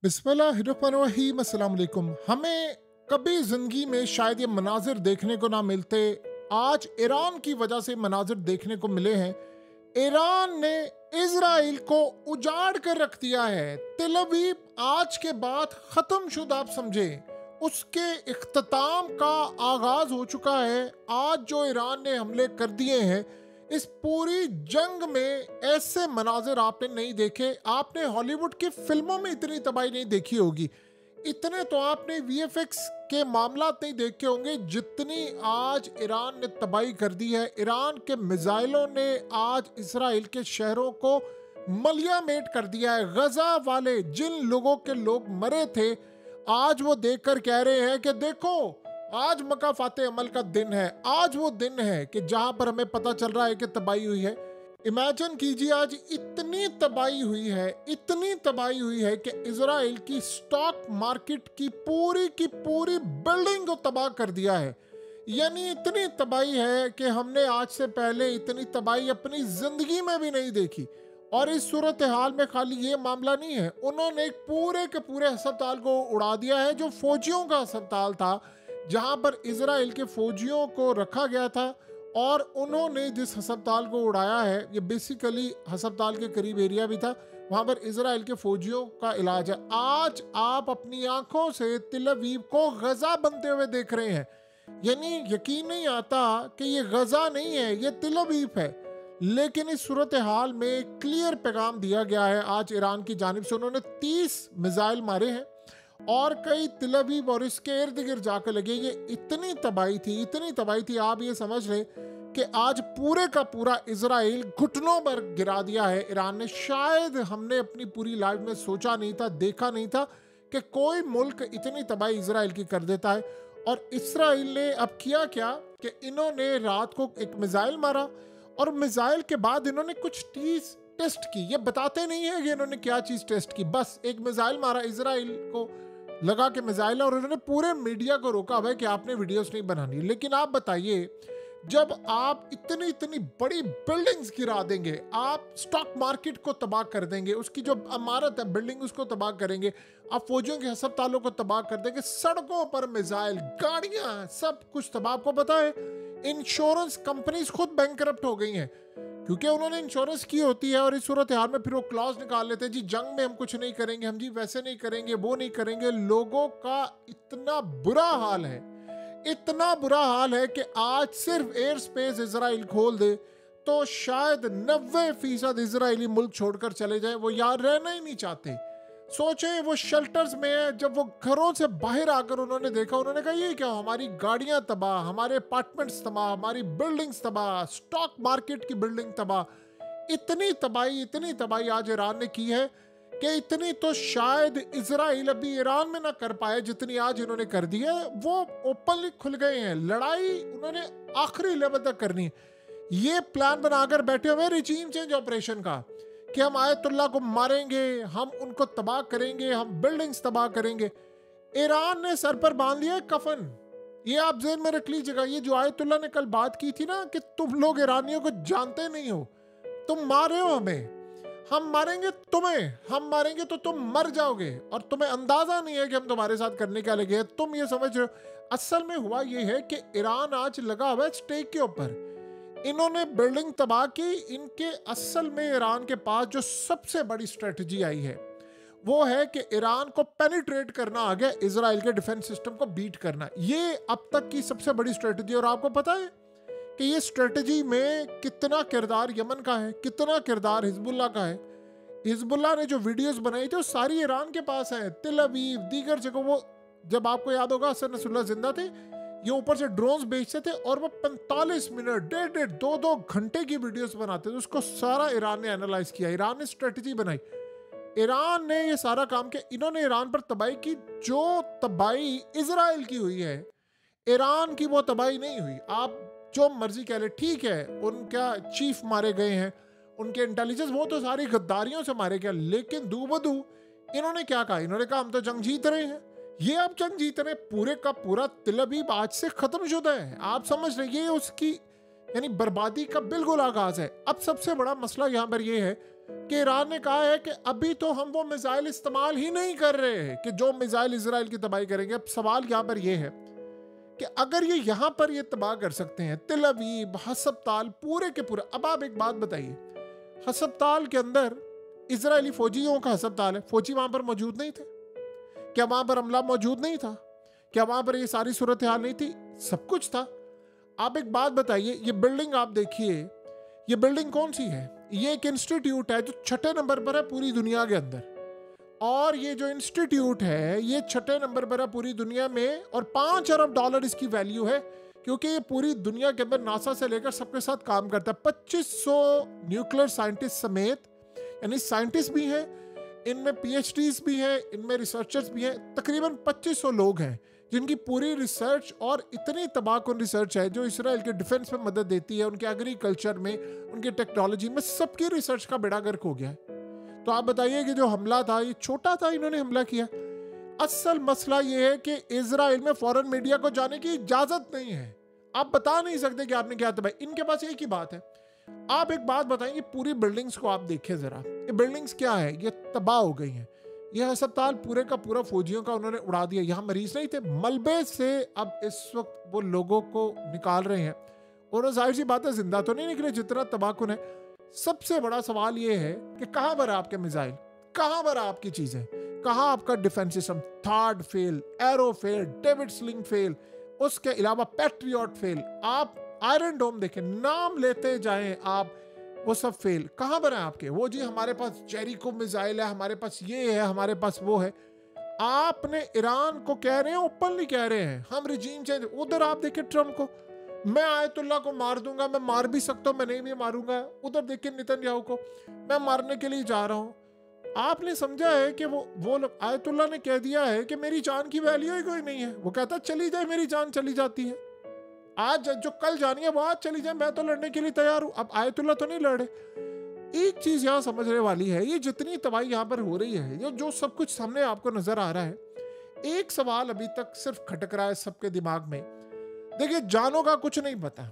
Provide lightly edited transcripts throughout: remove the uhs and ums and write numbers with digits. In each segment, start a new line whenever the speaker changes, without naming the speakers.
बिस्मिल्लाहिर्रहमानिर्रहीम अस्सलाम वालेकुम। हमें कभी जिंदगी में शायद ये मनाजिर देखने को ना मिलते। आज ईरान की वजह से मनाजिर देखने को मिले हैं। ईरान ने इजराइल को उजाड़ कर रख दिया है। तेल अवीव आज के बाद खत्म शुदा, आप समझे, उसके इख्तिताम का आगाज हो चुका है। आज जो ईरान ने हमले कर दिए हैं, इस पूरी जंग में ऐसे मनाजिर आपने नहीं देखे। आपने हॉलीवुड की फिल्मों में इतनी तबाही नहीं देखी होगी, इतने तो आपने वीएफएक्स के मामला नहीं देखे होंगे जितनी आज ईरान ने तबाही कर दी है। ईरान के मिसाइलों ने आज इसराइल के शहरों को मलियामेट कर दिया है। गजा वाले जिन लोगों के लोग मरे थे, आज वो देखकर कह रहे हैं कि देखो, आज मकाफाते अमल का दिन है। आज वो दिन है कि जहां पर हमें पता चल रहा है कि तबाही हुई है। इमेजिन कीजिए, आज इतनी तबाही हुई है, इतनी तबाही हुई है कि इजराइल की स्टॉक मार्केट की पूरी बिल्डिंग को तबाह कर दिया है। यानी इतनी तबाही है कि हमने आज से पहले इतनी तबाही अपनी जिंदगी में भी नहीं देखी। और इस सूरत हाल में खाली ये मामला नहीं है, उन्होंने एक पूरे के पूरे अस्पताल को उड़ा दिया है, जो फौजियों का अस्पताल था, जहां पर इजराइल के फौजियों को रखा गया था। और उन्होंने जिस अस्पताल को उड़ाया है, ये बेसिकली अस्पताल के करीब एरिया भी था, वहां पर इजराइल के फौजियों का इलाज है। आज आप अपनी आंखों से तेल अवीव को गजा बनते हुए देख रहे हैं। यानी यकीन नहीं आता कि ये गजा नहीं है, ये तेल अवीव है। लेकिन इस सूरत हाल में क्लियर पैगाम दिया गया है आज ईरान की जानिब से। उन्होंने 30 मिसाइल मारे हैं और कई तेल अवीव और इसके इर्द गिर्द जाकर लगे। ये इतनी तबाही थी, आप ये समझ लें कि आज पूरे का पूरा इजराइल घुटनों पर गिरा दिया है ईरान ने। शायद हमने अपनी पूरी लाइफ में सोचा नहीं था, देखा नहीं था कि कोई मुल्क इतनी तबाही इजराइल की कर देता है। और इजराइल ने अब किया क्या कि इन्होंने रात को एक मिसाइल मारा और मिसाइल के बाद इन्होंने कुछ चीज टेस्ट की। ये बताते नहीं है कि इन्होंने क्या चीज टेस्ट की, बस एक मिसाइल मारा, इजराइल को लगा के मिसाइल, और उन्होंने पूरे मीडिया को रोका हुआ है कि आपने वीडियोस नहीं बनानी। लेकिन आप बताइए, जब आप इतनी बड़ी बिल्डिंग्स गिरा देंगे, आप स्टॉक मार्केट को तबाह कर देंगे, उसकी जो इमारत है बिल्डिंग उसको तबाह करेंगे, आप फौजियों के अस्पतालों को तबाह कर देंगे, सड़कों पर मिसाइल, गाड़ियां, सब कुछ तबाह। आपको पता है इंश्योरेंस कंपनीज खुद बैंकरप्ट हो गई हैं क्योंकि उन्होंने इंश्योरेंस की होती है। और इस सूरत हाल में फिर वो क्लॉज निकाल लेते हैं, जी जंग में हम कुछ नहीं करेंगे, हम जी वैसे नहीं करेंगे, वो नहीं करेंगे। लोगों का इतना बुरा हाल है, इतना बुरा हाल है कि आज सिर्फ एयर स्पेस इजराइल खोल दे तो शायद 90% इजरायली मुल्क छोड़कर चले जाए। वो यार रहना ही नहीं चाहते। सोचे वो शेल्टर्स में है, जब वो घरों से बाहर आकर उन्होंने देखा, उन्होंने कहा ये क्या, हमारी गाड़ियां तबाह, हमारे अपार्टमेंट्स तबाह, हमारी बिल्डिंग्स तबाह, स्टॉक मार्केट की बिल्डिंग तबाह। इतनी तबाही आज ईरान ने की है कि इतनी तो शायद इजराइल अभी ईरान में ना कर पाए जितनी आज इन्होंने कर दी है। वो ओपनली खुल गए हैं, लड़ाई उन्होंने आखिरी लेवल तक करनी है। ये प्लान बनाकर बैठे हुए रिजीम चेंज ऑपरेशन का कि हम आयतुल्लाह को मारेंगे, हम उनको तबाह करेंगे, हम बिल्डिंग्स तबाह करेंगे। ईरान ने सर पर बांध लिया कफन। ये आप जेहन में रख लीजिएगा। ये जो आयतुल्लाह ने कल बात की थी ना कि तुम लोग ईरानियों को जानते नहीं हो, तुम मारे हो हमें, हम मारेंगे तुम्हें, हम मारेंगे तो तुम मर जाओगे, और तुम्हें अंदाजा नहीं है कि हम तुम्हारे साथ करने क्या लगे हैं। तुम ये समझ रहे हो। असल में हुआ ये है कि ईरान आज लगा हुआ है स्टेक के ऊपर। इन्होंने बिल्डिंग तबाह की। इनके असल में ईरान के पास जो सबसे बड़ी स्ट्रेटजी आई है वो है कि ईरान को पेनिट्रेट करना आ गया, इजराइल के डिफेंस सिस्टम को बीट करना। ये अब तक की सबसे बड़ी स्ट्रेटजी। और आपको पता है कि ये स्ट्रेटजी में कितना किरदार यमन का है, कितना किरदार हिजबुल्लाह का है। हिजबुल्लाह ने जो वीडियोस बनाई थी वो सारी ईरान के पास है, तेल अवीव, दीगर जगह। वो जब आपको याद होगा हसन नसरुल्लाह जिंदा थे, ये ऊपर से ड्रोन्स बेचते थे और वो 45 मिनट, डेढ़ 2 घंटे की वीडियोस बनाते थे। उसको सारा ईरान ने एनालाइज किया, ईरान ने स्ट्रेटजी बनाई, ईरान ने ये सारा काम किया। इन्होंने ईरान पर तबाही की। जो तबाही इजराइल की हुई है, ईरान की वो तबाही नहीं हुई। आप जो मर्जी कह ले, ठीक है उनका चीफ मारे गए हैं, उनके इंटेलिजेंस वो तो सारी गद्दारियों से मारे गए, लेकिन दूबदू इन्होंने क्या कहा, इन्होंने कहा हम तो जंग जीत रहे हैं। ये अब जंग जीत रहे, पूरे का पूरा तेल अवीव आज से खत्म शुदा है। आप समझ रहे, ये उसकी यानी बर्बादी का बिल्कुल आगाज है। अब सबसे बड़ा मसला यहाँ पर यह है कि ईरान ने कहा है कि अभी तो हम वो मिसाइल इस्तेमाल ही नहीं कर रहे हैं कि जो मिसाइल इजराइल की तबाही करेंगे। अब सवाल यहाँ पर यह है कि अगर ये यहाँ पर ये तबाह कर सकते हैं तिल अवीव, हसपताल, पूरे के पूरे। अब आप एक बात बताइए, हसपताल के अंदर इजरायली फौजियों का हसपताल है, फौजी वहां पर मौजूद नहीं थे? क्या वहां पर अमला मौजूद नहीं था? क्या वहां पर ये सारी सूरत हाल नहीं थी? सब कुछ था। आप एक बात बताइए, ये बिल्डिंग आप देखिए, ये बिल्डिंग कौन सी है? ये एक इंस्टीट्यूट है जो 6ठे नंबर पर है पूरी दुनिया के अंदर, और ये जो इंस्टीट्यूट है ये 6ठे नंबर पर है पूरी दुनिया में, और $5 अरब इसकी वैल्यू है, क्योंकि ये पूरी दुनिया के अंदर नासा से लेकर सबके साथ काम करता है। 2500 न्यूक्लियर साइंटिस्ट समेत, यानी साइंटिस्ट भी हैं, इनमें PhDs भी हैं, इनमें रिसर्चर्स भी हैं, तकरीबन 2500 लोग हैं जिनकी पूरी रिसर्च, और इतनी तबाहकुन रिसर्च है जो इसराइल के डिफेंस में मदद देती है, उनके एग्रीकल्चर में, उनकी टेक्नोलॉजी में, सबकी रिसर्च का बेड़ा गर्क हो गया है। तो आप बताइए कि जो हमला था ये छोटा था, इन्होंने हमला किया। असल मसला ये है कि इजराइल में फॉरेन मीडिया को जाने की इजाजत नहीं है। आप बता नहीं सकते कि आपने क्या तबाही, इनके पास एक ही बात है। आप एक बात बताएं, पूरी बिल्डिंग्स को आप देखें जरा, ये बिल्डिंग्स क्या है? ये तबाह हो गई हैं। यह अस्पताल पूरे का पूरा फौजियों का उन्होंने उड़ा दिया। यहाँ मरीज नहीं थे, मलबे से अब इस वक्त वो लोगों को निकाल रहे हैं, और जाहिर सी बात है जिंदा तो नहीं निकले, जितना तबाहकुन है। सबसे बड़ा सवाल ये है कि कहाँ पर आपके मिसाइल, कहाँ पर आपकी चीजें, कहाँ आपका defence system? Third fail, arrow fail, David sling fail, उसके अलावा पैट्रियट फेल। आप आयरन डोम देखें, नाम लेते जाएं आप, वो सब फेल। कहाँ पर है आपके? वो जी हमारे पास जेरिको मिसाइल है, हमारे पास ये है, हमारे पास वो है। आपने ईरान को कह रहे हैं, ओपनली कह रहे हैं हम रिजीम चेंज। उधर आप देखिए ट्रम्प को, मैं आयतुल्ला को मार दूंगा, मैं मार भी सकता हूं, मैं नहीं भी मारूंगा। उधर देखिए नेतन्याहू को, मैं मारने के लिए जा रहा हूं। आपने समझा है कि वो लोग, आयतुल्ला ने कह दिया है कि मेरी जान की वैल्यू ही कोई नहीं है। वो कहता चली जाए, मेरी जान चली जाती है। आज जो कल जानी है वो आज चली जाए, मैं तो लड़ने के लिए तैयार हूं। अब आयतुल्ला तो नहीं लड़े। एक चीज यहां समझने वाली है, ये जितनी तबाही यहां पर हो रही है, ये जो सब कुछ सामने आपको नजर आ रहा है, एक सवाल अभी तक सिर्फ खटक रहा है सबके दिमाग में। देखिए, जानों का कुछ नहीं पता,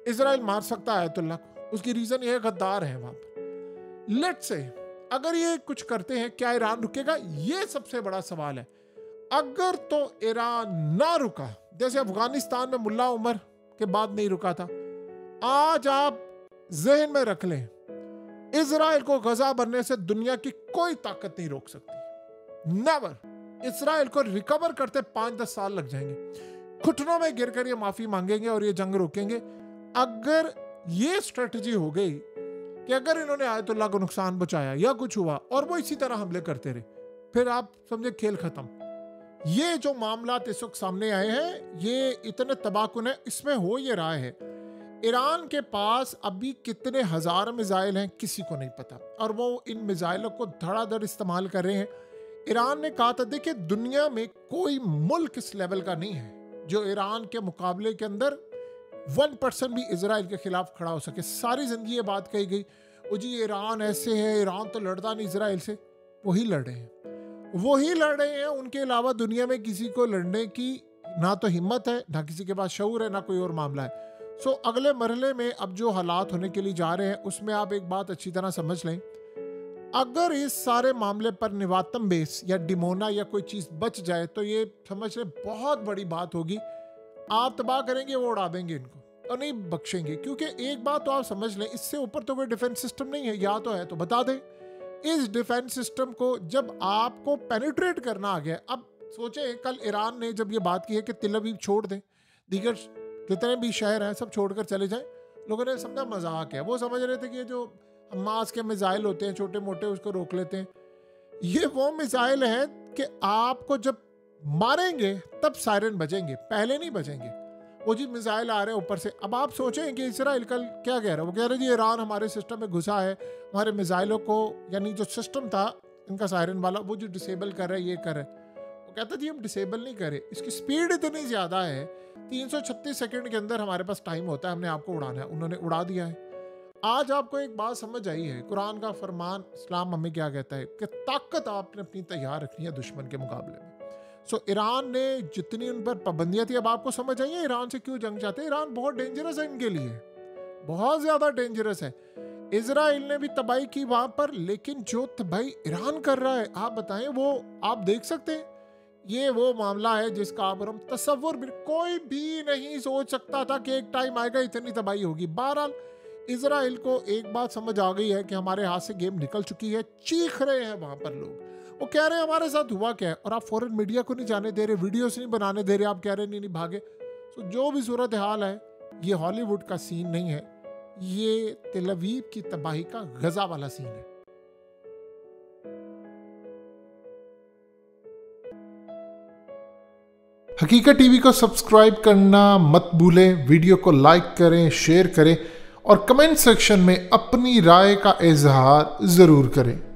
इजराइल मार सकता है आयतुल्ला को, उसकी रीजन ये गद्दार है वहां पर। लेट्स से अगर ये कुछ करते हैं, क्या ईरान रुकेगा? ये सबसे बड़ा सवाल है। अगर तो ईरान ना रुका, जैसे अफगानिस्तान में मुल्ला उमर के बाद नहीं रुका था, आज आप जहन में रख लें, इजराइल को गजा बनने से दुनिया की कोई ताकत नहीं रोक सकती। नेवर। इजराइल को रिकवर करते 5-10 साल लग जाएंगे, घुटनों में गिरकर ये माफी मांगेंगे और ये जंग रोकेंगे। अगर ये स्ट्रेटजी हो गई कि अगर इन्होंने आयतुल्ला को नुकसान पहुंचाया या कुछ हुआ और वो इसी तरह हमले करते रहे, फिर आप समझे खेल खत्म। ये जो मामला इस वक्त सामने आए हैं, ये इतने तबाहकुन है। इसमें हो ये रहा है, ईरान के पास अभी कितने हजार मिसाइल हैं किसी को नहीं पता, और वो इन मिसाइलों को धड़ाधड़ इस्तेमाल कर रहे हैं। ईरान ने कहा था, देखिए दुनिया में कोई मुल्क इस लेवल का नहीं है जो ईरान के मुकाबले के अंदर 1% भी इजराइल के खिलाफ खड़ा हो सके। सारी जिंदगी ये बात कही गई, वो जी ईरान ऐसे है, ईरान तो लड़ता नहीं इजराइल से। वही लड़ रहे हैं, वही लड़ रहे हैं। उनके अलावा दुनिया में किसी को लड़ने की ना तो हिम्मत है, ना किसी के पास शऊर है, ना कोई और मामला है। सो अगले मरहले में अब जो हालात होने के लिए जा रहे हैं, उसमें आप एक बात अच्छी तरह समझ लें, अगर इस सारे मामले पर निवातम बेस या डिमोना या कोई चीज़ बच जाए तो ये समझ लें बहुत बड़ी बात होगी। आप तबाह करेंगे, वो उड़ा देंगे इनको और नहीं बख्शेंगे। क्योंकि एक बात तो आप समझ लें, इससे ऊपर तो कोई डिफेंस सिस्टम नहीं है, या तो है तो बता दें। इस डिफेंस सिस्टम को जब आपको पेनिट्रेट करना आ गया, अब सोचें कल ईरान ने जब ये बात की है कि तिल अवीव छोड़ दें, दीगर जितने भी शहर हैं सब छोड़कर चले जाएं, लोगों ने समझा मजाक है। वो समझ रहे थे कि ये जो हमास के मिसाइल होते हैं छोटे मोटे, उसको रोक लेते हैं। ये वो मिसाइल है कि आपको जब मारेंगे तब सायरन बजेंगे, पहले नहीं बजेंगे। वो जी मिसाइल आ रहे हैं ऊपर से। अब आप सोचें कि इसराइल कल क्या कह रहा है, वो कह रहे जी ईरान हमारे सिस्टम में घुसा है, हमारे मिसाइलों को, यानी जो सिस्टम था इनका सायरन वाला, वो जो डिसेबल कर रहा है, ये कर रहा है। वो कहता जी हम डिसेबल नहीं करे, इसकी स्पीड इतनी ज़्यादा है, 336 सेकेंड के अंदर हमारे पास टाइम होता है, हमने आपको उड़ाना है। उन्होंने उड़ा दिया है। आज आपको एक बात समझ आई है, कुरान का फरमान, इस्लाम हमें क्या कहता है कि ताकत आपने अपनी तैयार रखनी है दुश्मन के मुकाबले में। सो ईरान ने जितनी उन पर पाबंदियां थी, अब आपको समझ आई है ईरान से क्यों जंग चाहते हैं। ईरान बहुत डेंजरस है इनके लिए, बहुत ज़्यादा डेंजरस है। इजराइल ने भी तबाही की वहां पर, लेकिन जो तबाही ईरान कर रहा है आप बताएं, वो आप देख सकते हैं। ये वो मामला है जिसका आप हम तस्वुर भी कोई भी नहीं सोच सकता था कि एक टाइम आएगा इतनी तबाही होगी। बहरहाल इजराइल को एक बात समझ आ गई है कि हमारे हाथ से गेम निकल चुकी है। चीख रहे हैं वहां पर लोग, वो कह रहे हैं हमारे साथ हुआ क्या है, और आप फॉरेन मीडिया को नहीं जाने दे रहे, वीडियोस नहीं बनाने दे रहे, आप कह रहे नहीं भागे। तो जो भी सूरत हाल है, ये हॉलीवुड का सीन नहीं है, ये तेल अवीव की तबाही का गजा वाला सीन है। हकीकत टीवी को सब्सक्राइब करना मत भूलें, वीडियो को लाइक करें, शेयर करें और कमेंट सेक्शन में अपनी राय का इजहार जरूर करें।